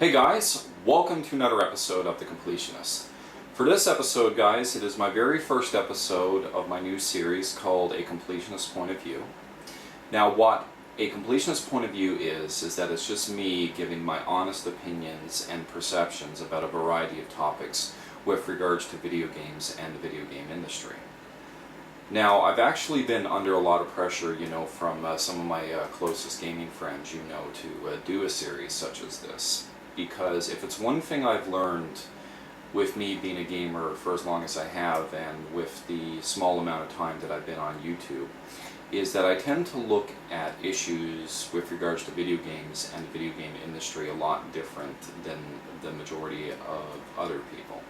Hey guys, welcome to another episode of The Completionist. For this episode, guys, it is my very first episode of my new series called A Completionist Point of View. Now, what a completionist point of view is that it's just me giving my honest opinions and perceptions about a variety of topics with regards to video games and the video game industry. Now, I've actually been under a lot of pressure, from some of my closest gaming friends, to do a series such as this. Because if it's one thing I've learned with me being a gamer for as long as I have, and with the small amount of time that I've been on YouTube, is that I tend to look at issues with regards to video games and the video game industry a lot different than the majority of other people.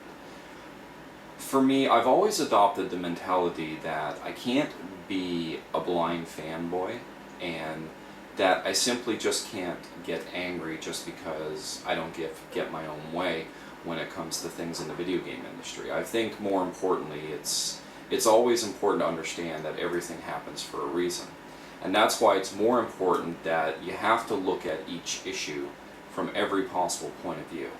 For me, I've always adopted the mentality that I can't be a blind fanboy, and that I simply just can't get angry just because I don't get my own way when it comes to things in the video game industry. I think more importantly, it's always important to understand that everything happens for a reason. And that's why it's more important that you have to look at each issue from every possible point of view.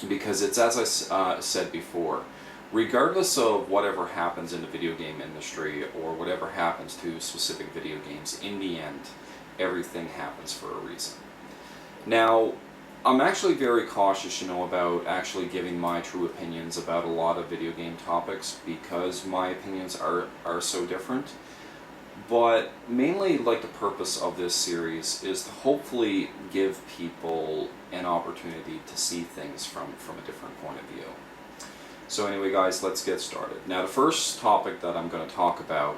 Because it's, as I said before, regardless of whatever happens in the video game industry or whatever happens to specific video games, in the end, everything happens for a reason. Now, I'm actually very cautious, about actually giving my true opinions about a lot of video game topics because my opinions are so different. But mainly, the purpose of this series is to hopefully give people an opportunity to see things from a different point of view. So anyway, guys, let's get started. Now, the first topic that I'm going to talk about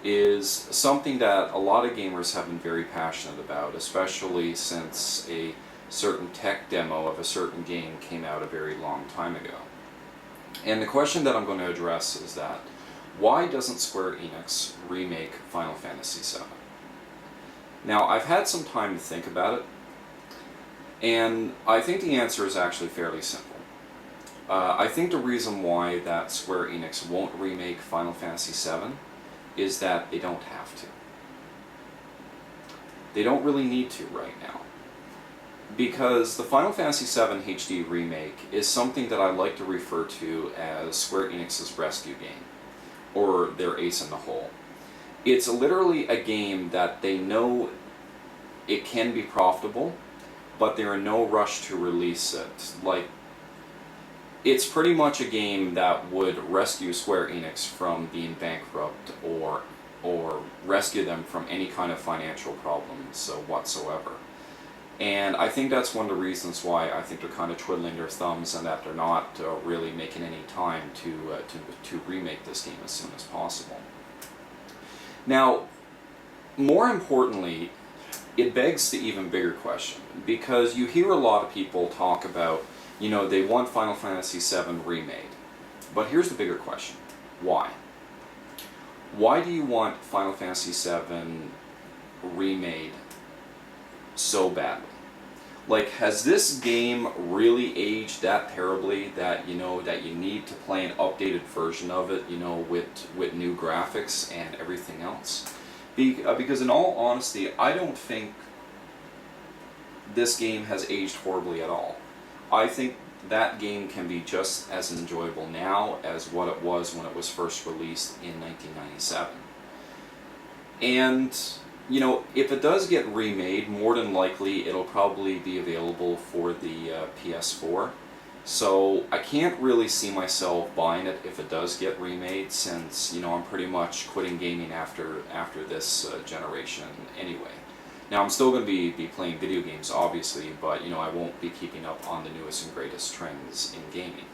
is something that a lot of gamers have been very passionate about, especially since a certain tech demo of a certain game came out a very long time ago. And the question that I'm going to address is that, why doesn't Square Enix remake Final Fantasy VII? Now, I've had some time to think about it, and I think the answer is actually fairly simple. I think the reason why that Square Enix won't remake Final Fantasy VII is that they don't have to. They don't really need to right now. Because the Final Fantasy VII HD remake is something that I like to refer to as Square Enix's rescue game, or their ace in the hole. It's literally a game that they know it can be profitable, but they're in no rush to release it. It's pretty much a game that would rescue Square Enix from being bankrupt or rescue them from any kind of financial problems whatsoever. And I think that's one of the reasons why I think they're kind of twiddling their thumbs and that they're not really making any time to remake this game as soon as possible. Now, more importantly, it begs the even bigger question, because you hear a lot of people talk about, they want Final Fantasy VII remade. But here's the bigger question. Why? Why do you want Final Fantasy VII remade so badly? Has this game really aged that terribly that, that you need to play an updated version of it, with new graphics and everything else? Because in all honesty, I don't think this game has aged horribly at all. I think that game can be just as enjoyable now as what it was when it was first released in 1997. And, if it does get remade, more than likely it'll probably be available for the PS4. So I can't really see myself buying it if it does get remade, since, I'm pretty much quitting gaming after this generation anyway. Now, I'm still going to be playing video games, obviously, but, I won't be keeping up on the newest and greatest trends in gaming.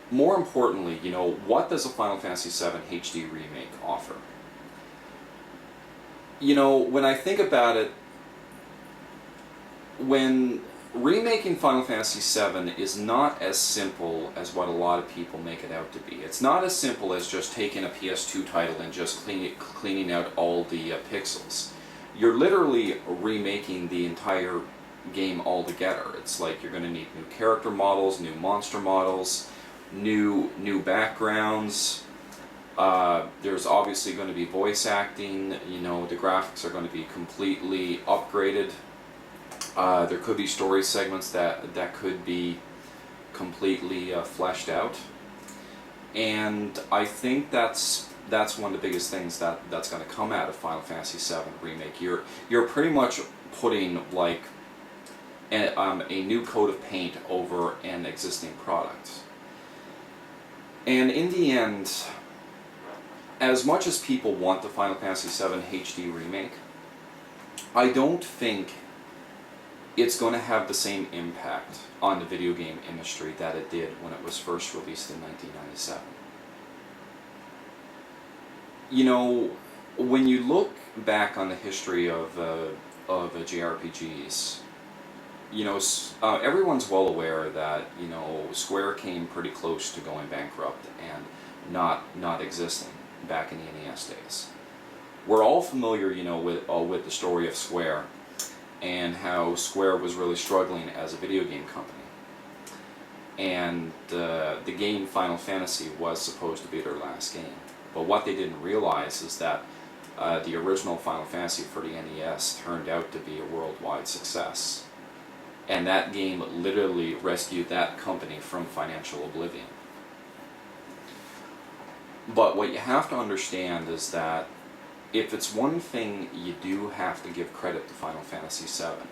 More importantly, what does a Final Fantasy VII HD remake offer? When I think about it, when remaking Final Fantasy VII is not as simple as what a lot of people make it out to be. It's not as simple as just taking a PS2 title and just cleaning out all the pixels. You're literally remaking the entire game altogether. It's like you're going to need new character models, new monster models, new backgrounds. There's obviously going to be voice acting. The graphics are going to be completely upgraded. There could be story segments that could be completely fleshed out, and I think that's one of the biggest things that's going to come out of Final Fantasy VII Remake. You're pretty much putting like a new coat of paint over an existing product. And in the end, as much as people want the Final Fantasy VII HD Remake, I don't think it's going to have the same impact on the video game industry that it did when it was first released in 1997. You know, when you look back on the history of JRPGs, you know, everyone's well aware that, you know, Square came pretty close to going bankrupt and not existing back in the NES days. We're all familiar, you know, with the story of Square and how Square was really struggling as a video game company. And the game Final Fantasy was supposed to be their last game. But what they didn't realize is that the original Final Fantasy for the NES turned out to be a worldwide success. And that game literally rescued that company from financial oblivion. But what you have to understand is that if it's one thing you do have to give credit to Final Fantasy VII,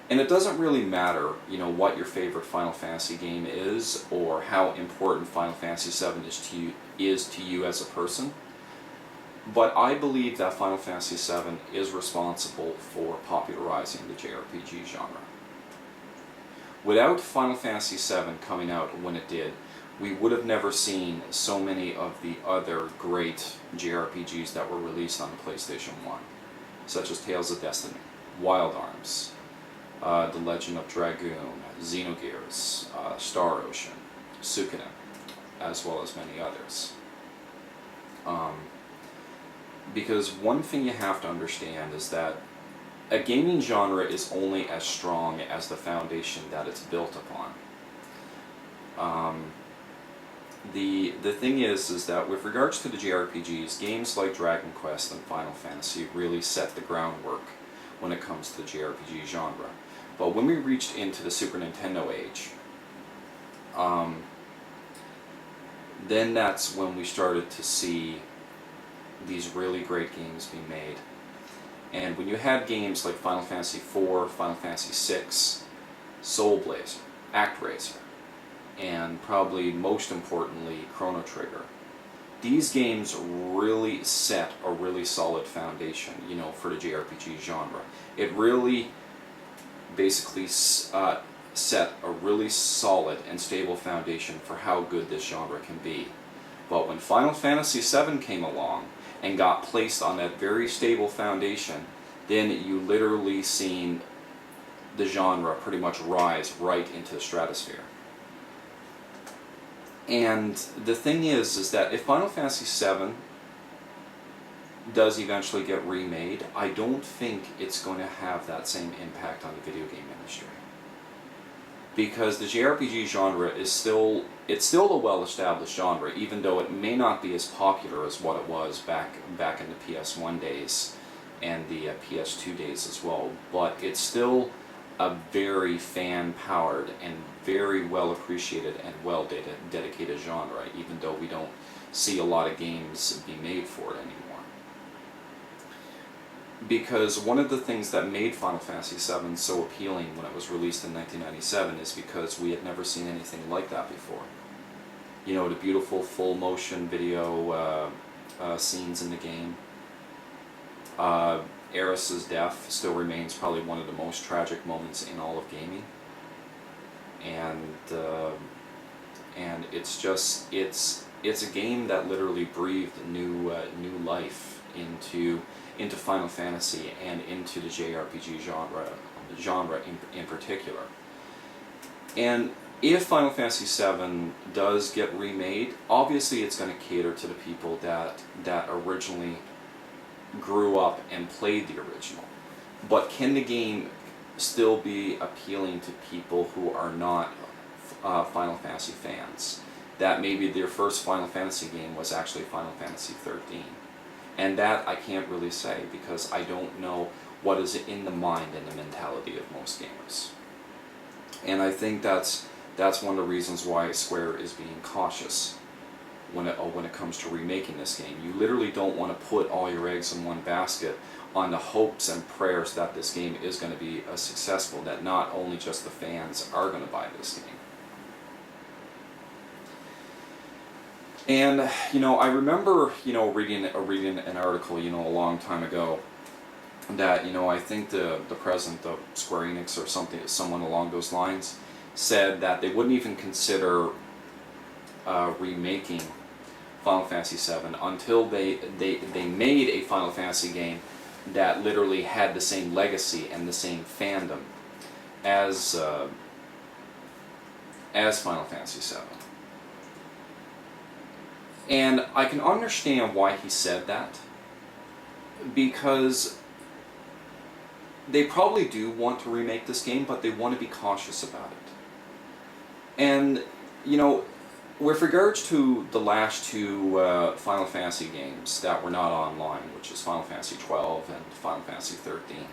and it doesn't really matter, you know, what your favorite Final Fantasy game is or how important Final Fantasy VII is to you as a person, but I believe that Final Fantasy VII is responsible for popularizing the JRPG genre. Without Final Fantasy VII coming out when it did, we would have never seen so many of the other great JRPGs that were released on the PlayStation 1, such as Tales of Destiny, Wild Arms, The Legend of Dragoon, Xenogears, Star Ocean, Suikoden, as well as many others. Because one thing you have to understand is that a gaming genre is only as strong as the foundation that it's built upon. The thing is that with regards to the JRPGs, games like Dragon Quest and Final Fantasy really set the groundwork when it comes to the JRPG genre. But when we reached into the Super Nintendo age, then that's when we started to see these really great games being made. And when you had games like Final Fantasy IV, Final Fantasy VI, Soul Blazer, ActRaiser, and probably most importantly Chrono Trigger, these games really set a really solid foundation, you know, for the JRPG genre. It really basically set a really solid and stable foundation for how good this genre can be. But when Final Fantasy VII came along and got placed on that very stable foundation, then you literally seen the genre pretty much rise right into the stratosphere. And the thing is that if Final Fantasy VII does eventually get remade, I don't think it's going to have that same impact on the video game industry. Because the JRPG genre is still a well-established genre, even though it may not be as popular as what it was back in the PS1 days and the PS2 days as well. But it's still a very fan-powered and very well-appreciated and well-dedicated genre, even though we don't see a lot of games be made for it anymore. Because one of the things that made Final Fantasy VII so appealing when it was released in 1997 is because we had never seen anything like that before. You know, the beautiful full-motion video scenes in the game. Aeris's death still remains probably one of the most tragic moments in all of gaming. And it's just it's a game that literally breathed new life into Final Fantasy and into the JRPG genre in particular. And if Final Fantasy VII does get remade, obviously it's going to cater to the people that originally grew up and played the original. But can the game still be appealing to people who are not Final Fantasy fans? That maybe their first Final Fantasy game was actually Final Fantasy XIII. And that I can't really say, because I don't know what is in the mind and the mentality of most gamers. And I think that's one of the reasons why Square is being cautious when it comes to remaking this game. You literally don't want to put all your eggs in one basket on the hopes and prayers that this game is going to be successful, that not only just the fans are going to buy this game. And I remember reading an article a long time ago that I think the president of Square Enix or someone along those lines said that they wouldn't even consider remaking Final Fantasy VII until they made a Final Fantasy game that literally had the same legacy and the same fandom as Final Fantasy VII. And I can understand why he said that, because they probably do want to remake this game, but they want to be cautious about it. And, with regards to the last two Final Fantasy games that were not online, which is Final Fantasy XII and Final Fantasy XIII,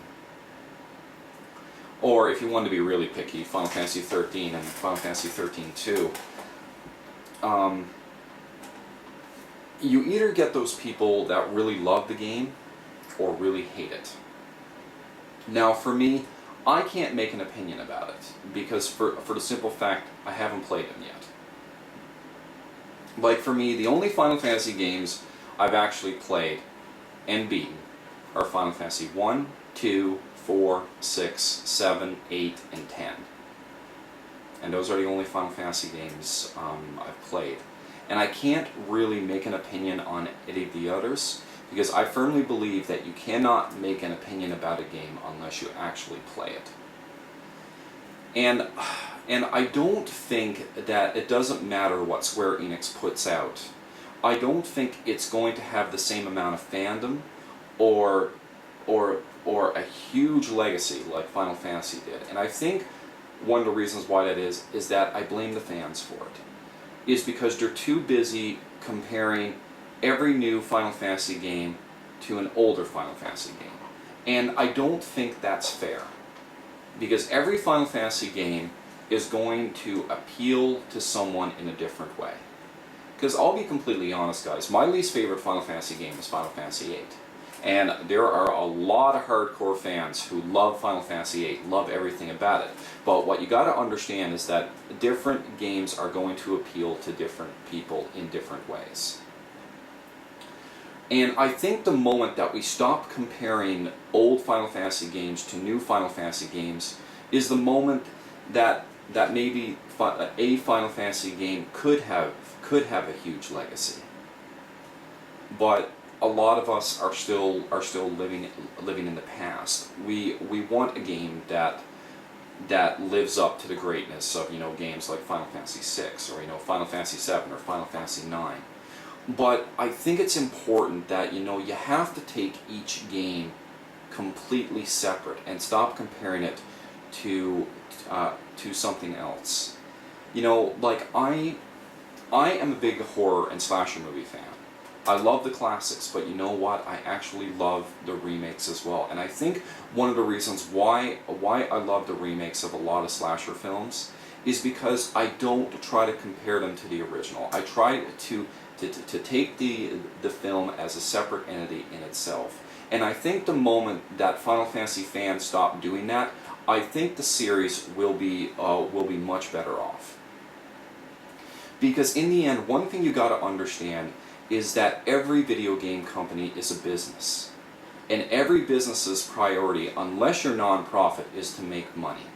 or if you want to be really picky, Final Fantasy XIII and Final Fantasy XIII-2, you either get those people that really love the game or really hate it. Now, for me, I can't make an opinion about it, because for the simple fact, I haven't played them yet. Like, for me, the only Final Fantasy games I've actually played and beaten are Final Fantasy I, II, IV, VI, VII, VIII, and X. And those are the only Final Fantasy games I've played. And I can't really make an opinion on any of the others, because I firmly believe that you cannot make an opinion about a game unless you actually play it. And I don't think that it doesn't matter what Square Enix puts out. I don't think it's going to have the same amount of fandom or a huge legacy like Final Fantasy did. And I think one of the reasons why that is that I blame the fans for it. Is because they're too busy comparing every new Final Fantasy game to an older Final Fantasy game. And I don't think that's fair, because every Final Fantasy game is going to appeal to someone in a different way. Because I'll be completely honest, guys, my least favorite Final Fantasy game is Final Fantasy VIII. And there are a lot of hardcore fans who love Final Fantasy VIII, love everything about it. But what you got to understand is that different games are going to appeal to different people in different ways. And I think the moment that we stop comparing old Final Fantasy games to new Final Fantasy games is the moment that maybe a Final Fantasy game could have a huge legacy. But a lot of us are still living in the past. We want a game that lives up to the greatness of games like Final Fantasy VI or Final Fantasy VII or Final Fantasy IX. But I think it's important that you have to take each game completely separate and stop comparing it to something else. Like I am a big horror and slasher movie fan. I love the classics, but you know what? I actually love the remakes as well. And I think one of the reasons why I love the remakes of a lot of slasher films is because I don't try to compare them to the original. I try to take the film as a separate entity in itself. And I think the moment that Final Fantasy fans stop doing that, I think the series will be much better off. Because in the end, one thing you got to understand is that every video game company is a business. And every business's priority, unless you're non-profit, is to make money.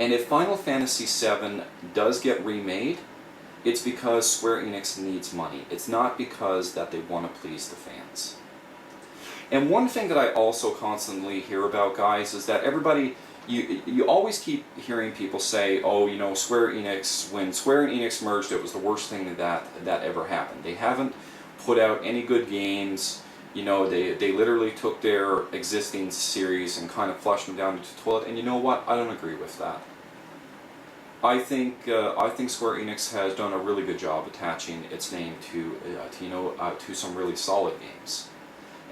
And if Final Fantasy VII does get remade, it's because Square Enix needs money. It's not because that they want to please the fans. And one thing that I also constantly hear about, guys, is that everybody, you always keep hearing people say, oh, Square Enix, when Square and Enix merged, it was the worst thing that ever happened. They haven't put out any good games. They literally took their existing series and kind of flushed them down the toilet. And you know what? I don't agree with that. I think Square Enix has done a really good job attaching its name to some really solid games.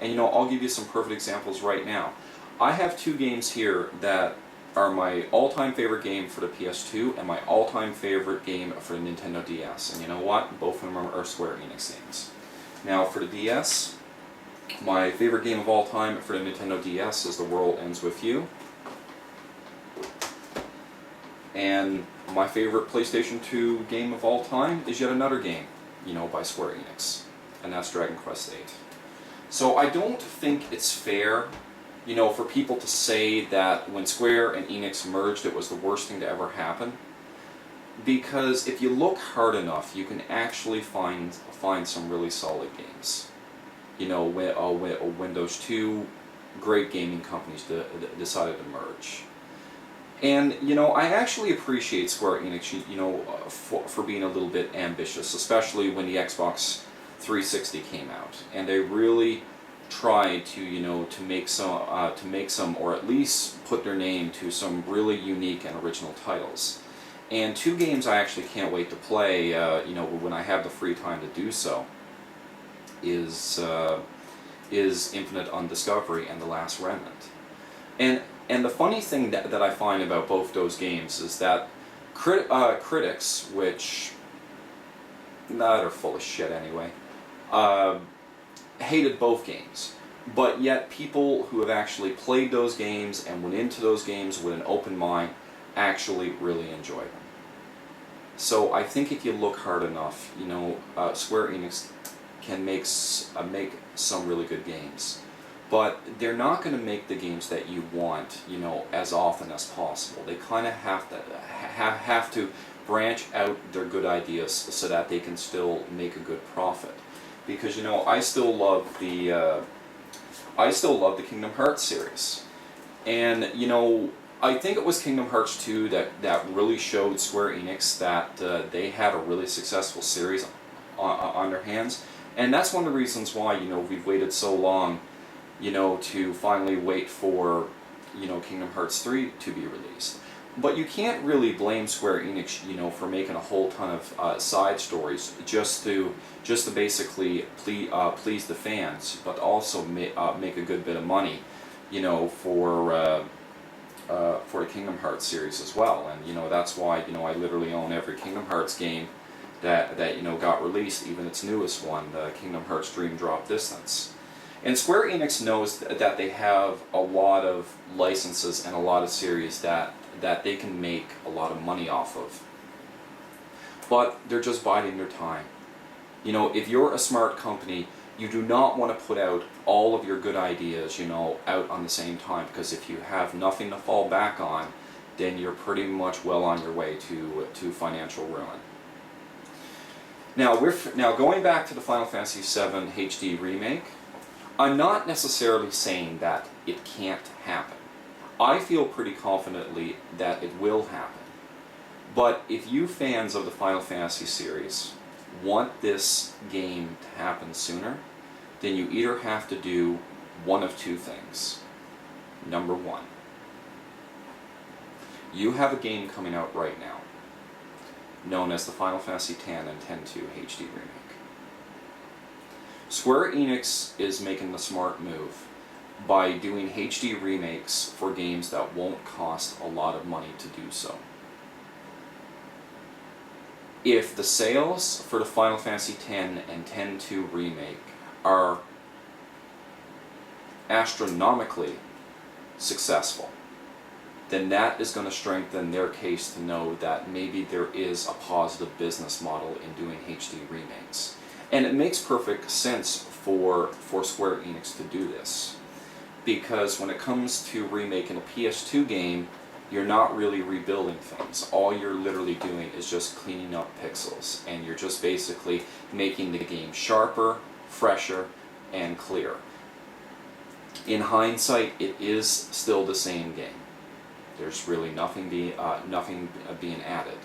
And I'll give you some perfect examples right now. I have two games here that are my all-time favorite game for the PS2 and my all-time favorite game for the Nintendo DS. And you know what? Both of them are Square Enix games. Now for the DS, my favorite game of all time for the Nintendo DS is The World Ends With You. And my favorite PlayStation 2 game of all time is yet another game, by Square Enix. And that's Dragon Quest VIII. So I don't think it's fair, for people to say that when Square and Enix merged it was the worst thing to ever happen. Because if you look hard enough, you can actually find some really solid games. When those two great gaming companies decided to merge. And, I actually appreciate Square Enix, for being a little bit ambitious, especially when the Xbox 360 came out. And they really tried to, to make some, or at least put their name to some really unique and original titles. And two games I actually can't wait to play, when I have the free time to do so, is Infinite Undiscovery and The Last Remnant. And the funny thing that I find about both those games is that critics, which they're full of shit anyway, hated both games. But yet people who have actually played those games and went into those games with an open mind actually really enjoy them. So I think if you look hard enough, Square Enix can make some really good games. But they're not going to make the games that you want, as often as possible. They kind of have to branch out their good ideas so that they can still make a good profit. Because I still love the Kingdom Hearts series, and I think it was Kingdom Hearts 2 that really showed Square Enix that they had a really successful series on their hands, and that's one of the reasons why we've waited so long. To finally wait for, Kingdom Hearts 3 to be released. But you can't really blame Square Enix, for making a whole ton of side stories just to basically please the fans, but also make a good bit of money, for the Kingdom Hearts series as well. And that's why I literally own every Kingdom Hearts game that got released, even its newest one, the Kingdom Hearts Dream Drop Distance. And Square Enix knows that they have a lot of licenses and a lot of series that they can make a lot of money off of. But they're just biding their time. If you're a smart company, you do not want to put out all of your good ideas, out on the same time, because if you have nothing to fall back on, then you're pretty much well on your way to financial ruin. Now going back to the Final Fantasy VII HD remake, I'm not necessarily saying that it can't happen. I feel pretty confidently that it will happen. But if you fans of the Final Fantasy series want this game to happen sooner, then you either have to do one of two things. Number one, you have a game coming out right now known as the Final Fantasy X and X-2 HD Remake. Square Enix is making the smart move by doing HD remakes for games that won't cost a lot of money to do so. If the sales for the Final Fantasy X and X-2 remake are astronomically successful, then that is going to strengthen their case to know that maybe there is a positive business model in doing HD remakes. And it makes perfect sense for Square Enix to do this. Because when it comes to remaking a PS2 game, you're not really rebuilding things. All you're literally doing is just cleaning up pixels. And you're just basically making the game sharper, fresher, and clearer. In hindsight, it is still the same game. There's really nothing being added.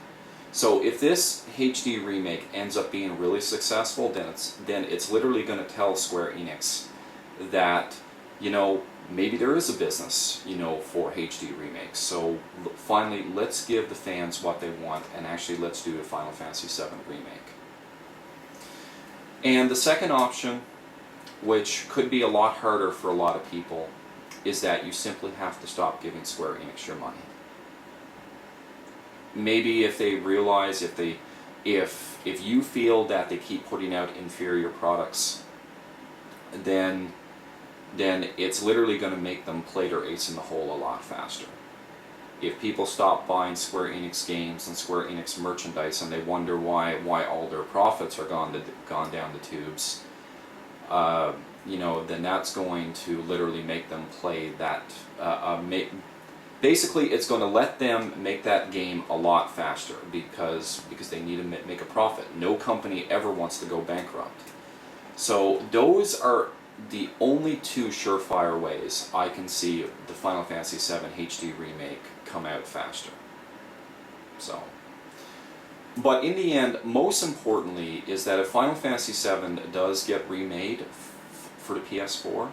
So if this HD remake ends up being really successful, then it's literally going to tell Square Enix that, maybe there is a business, for HD remakes. So finally, let's give the fans what they want, and actually let's do a Final Fantasy VII remake. And the second option, which could be a lot harder for a lot of people, is that you simply have to stop giving Square Enix your money. Maybe if they realize, if you feel that they keep putting out inferior products, then it's literally going to make them play their ace in the hole a lot faster. If people stop buying Square Enix games and Square Enix merchandise, and they wonder why all their profits are gone down the tubes, you know, then that's going to literally make them play that. Basically, it's going to let them make that game a lot faster because they need to make a profit. No company ever wants to go bankrupt. So those are the only two surefire ways I can see the Final Fantasy VII HD Remake come out faster. So, but in the end, most importantly, is that if Final Fantasy VII does get remade for the PS4,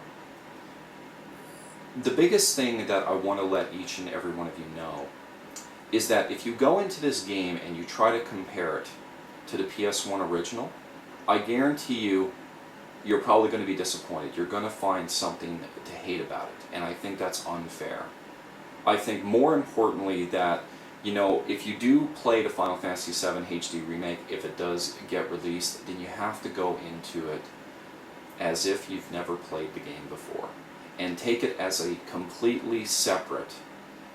the biggest thing that I want to let each and every one of you know is that if you go into this game and you try to compare it to the PS1 original, I guarantee you, you're probably going to be disappointed. You're going to find something to hate about it, and I think that's unfair. I think more importantly that, you know, if you do play the Final Fantasy VII HD Remake, if it does get released, then you have to go into it as if you've never played the game before, and take it as a completely separate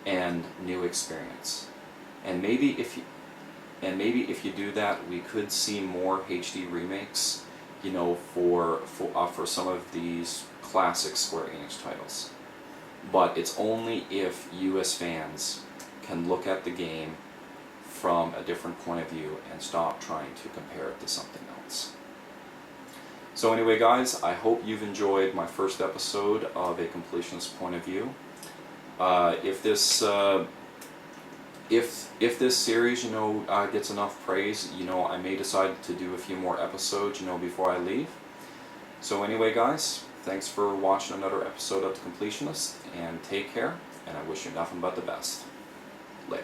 and new experience. And maybe if you do that, we could see more HD remakes, you know, for some of these classic Square Enix titles. But it's only if you as fans can look at the game from a different point of view and stop trying to compare it to something else. So anyway, guys, I hope you've enjoyed my first episode of A Completionist Point of View. If this series, you know, gets enough praise, you know, I may decide to do a few more episodes, you know, before I leave. So anyway, guys, thanks for watching another episode of The Completionist, and take care, and I wish you nothing but the best. Later.